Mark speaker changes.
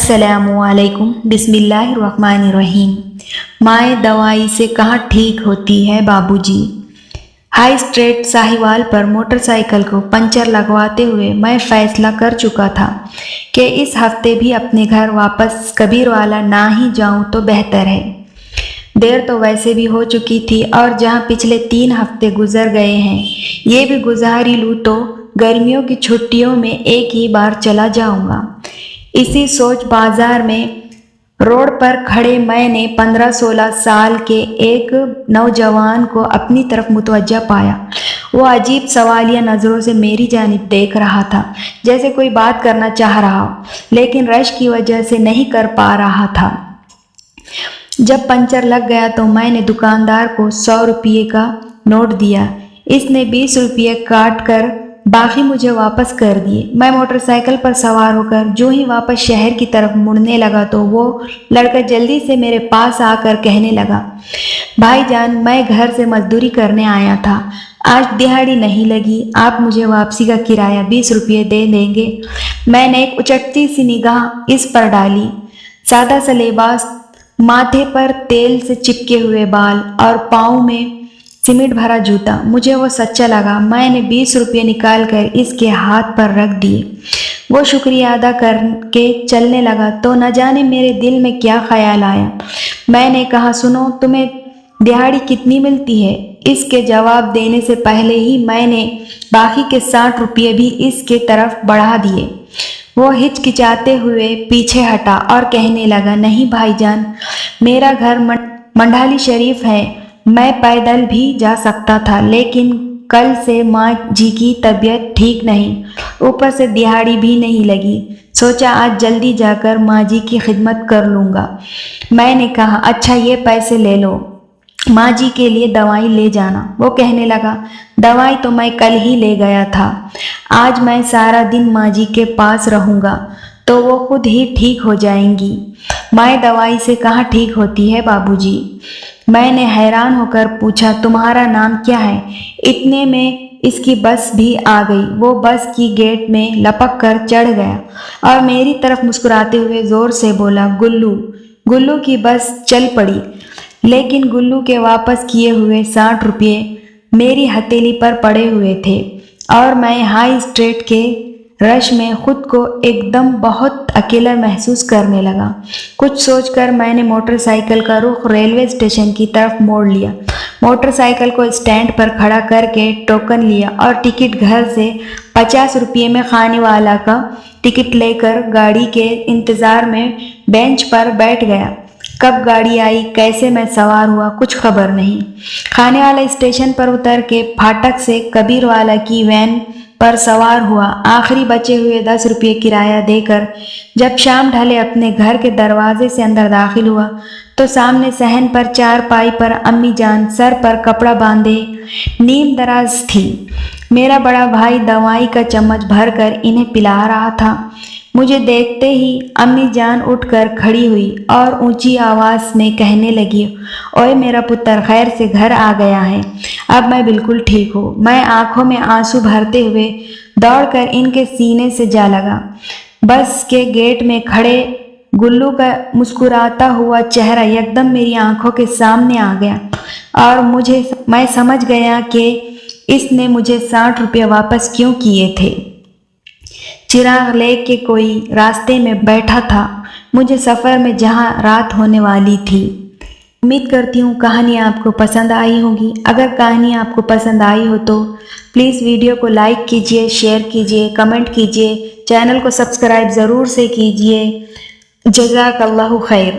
Speaker 1: अस्सलामुअलैकुम बिस्मिल्लाहिर्रहमानिर्रहीम। माए दवाई से कहाँ ठीक होती है बाबूजी। हाई स्ट्रीट साहिवाल पर मोटरसाइकिल को पंचर लगवाते हुए मैं फैसला कर चुका था कि इस हफ्ते भी अपने घर वापस कबीरवाला ना ही जाऊं तो बेहतर है। देर तो वैसे भी हो चुकी थी और जहां पिछले 3 हफ्ते गुजर गए हैं ये भी गुजार ही लूँ तो गर्मियों की छुट्टियों में एक ही बार चला जाऊंगा। इसी सोच बाजार में रोड पर खड़े मैंने 15-16 साल के एक नौजवान को अपनी तरफ मुतवज्जा पाया। वो अजीब सवालिया नज़रों से मेरी जानिब देख रहा था, जैसे कोई बात करना चाह रहा हो लेकिन रश की वजह से नहीं कर पा रहा था। जब पंचर लग गया तो मैंने दुकानदार को 100 रुपये का नोट दिया। इसने 20 रुपये काट कर बाकी मुझे वापस कर दिए। मैं मोटरसाइकिल पर सवार होकर जो ही वापस शहर की तरफ मुड़ने लगा तो वो लड़का जल्दी से मेरे पास आकर कहने लगा, भाईजान मैं घर से मजदूरी करने आया था, आज दिहाड़ी नहीं लगी, आप मुझे वापसी का किराया 20 रुपये दे देंगे। मैंने एक उचटती सी निगाह इस पर डाली। सादा सा लिबास, माथे पर तेल से चिपके हुए बाल और पाँव में सीमेंट भरा जूता, मुझे वो सच्चा लगा। मैंने 20 रुपये निकाल कर इसके हाथ पर रख दिए। वो शुक्रिया अदा करके चलने लगा तो न जाने मेरे दिल में क्या ख्याल आया। मैंने कहा, सुनो तुम्हें दिहाड़ी कितनी मिलती है? इसके जवाब देने से पहले ही मैंने बाकी के 60 रुपये भी इसके तरफ बढ़ा दिए। वो हिचकिचाते हुए पीछे हटा और कहने लगा, नहीं भाईजान, मेरा घर मंडाली शरीफ है, मैं पैदल भी जा सकता था लेकिन कल से माँ जी की तबीयत ठीक नहीं, ऊपर से दिहाड़ी भी नहीं लगी, सोचा आज जल्दी जाकर माँ जी की खिदमत कर लूँगा। मैंने कहा, अच्छा ये पैसे ले लो, माँ जी के लिए दवाई ले जाना। वो कहने लगा, दवाई तो मैं कल ही ले गया था, आज मैं सारा दिन माँ जी के पास रहूँगा तो वो खुद ही ठीक हो जाएंगी। माँ दवाई से कहाँ ठीक होती है बाबूजी। मैंने हैरान होकर पूछा, तुम्हारा नाम क्या है? इतने में इसकी बस भी आ गई। वो बस की गेट में लपक कर चढ़ गया और मेरी तरफ मुस्कुराते हुए जोर से बोला, गुल्लू। गुल्लू की बस चल पड़ी लेकिन गुल्लू के वापस किए हुए 60 रुपये मेरी हथेली पर पड़े हुए थे और मैं हाई स्ट्रीट के रश में खुद को एकदम बहुत अकेला महसूस करने लगा। कुछ सोचकर मैंने मोटरसाइकिल का रुख रेलवे स्टेशन की तरफ मोड़ लिया। मोटरसाइकिल को स्टैंड पर खड़ा करके टोकन लिया और टिकट घर से 50 रुपये में खाने वाला का टिकट लेकर गाड़ी के इंतज़ार में बेंच पर बैठ गया। कब गाड़ी आई, कैसे मैं सवार हुआ, कुछ खबर नहीं। खाने वाला स्टेशन पर उतर के फाटक से कबीरवाला की वैन पर सवार हुआ। आखिरी बचे हुए 10 रुपये किराया देकर जब शाम ढले अपने घर के दरवाजे से अंदर दाखिल हुआ तो सामने सहन पर चारपाई पर अम्मी जान सर पर कपड़ा बांधे नीम दराज थी। मेरा बड़ा भाई दवाई का चम्मच भरकर इन्हें पिला रहा था। मुझे देखते ही अम्मी जान उठकर खड़ी हुई और ऊंची आवाज़ में कहने लगी, ओए मेरा पुत्र खैर से घर आ गया है, अब मैं बिल्कुल ठीक हूँ। मैं आंखों में आंसू भरते हुए दौड़कर इनके सीने से जा लगा। बस के गेट में खड़े गुल्लू का मुस्कुराता हुआ चेहरा एकदम मेरी आंखों के सामने आ गया और मैं समझ गया कि इसने मुझे 60 रुपये वापस क्यों किए थे। चिराग लेके कोई रास्ते में बैठा था मुझे सफ़र में जहां रात होने वाली थी। उम्मीद करती हूँ कहानी आपको पसंद आई होगी। अगर कहानी आपको पसंद आई हो तो प्लीज़ वीडियो को लाइक कीजिए, शेयर कीजिए, कमेंट कीजिए, चैनल को सब्सक्राइब ज़रूर से कीजिए। जज़ाकल्लाहु खैर।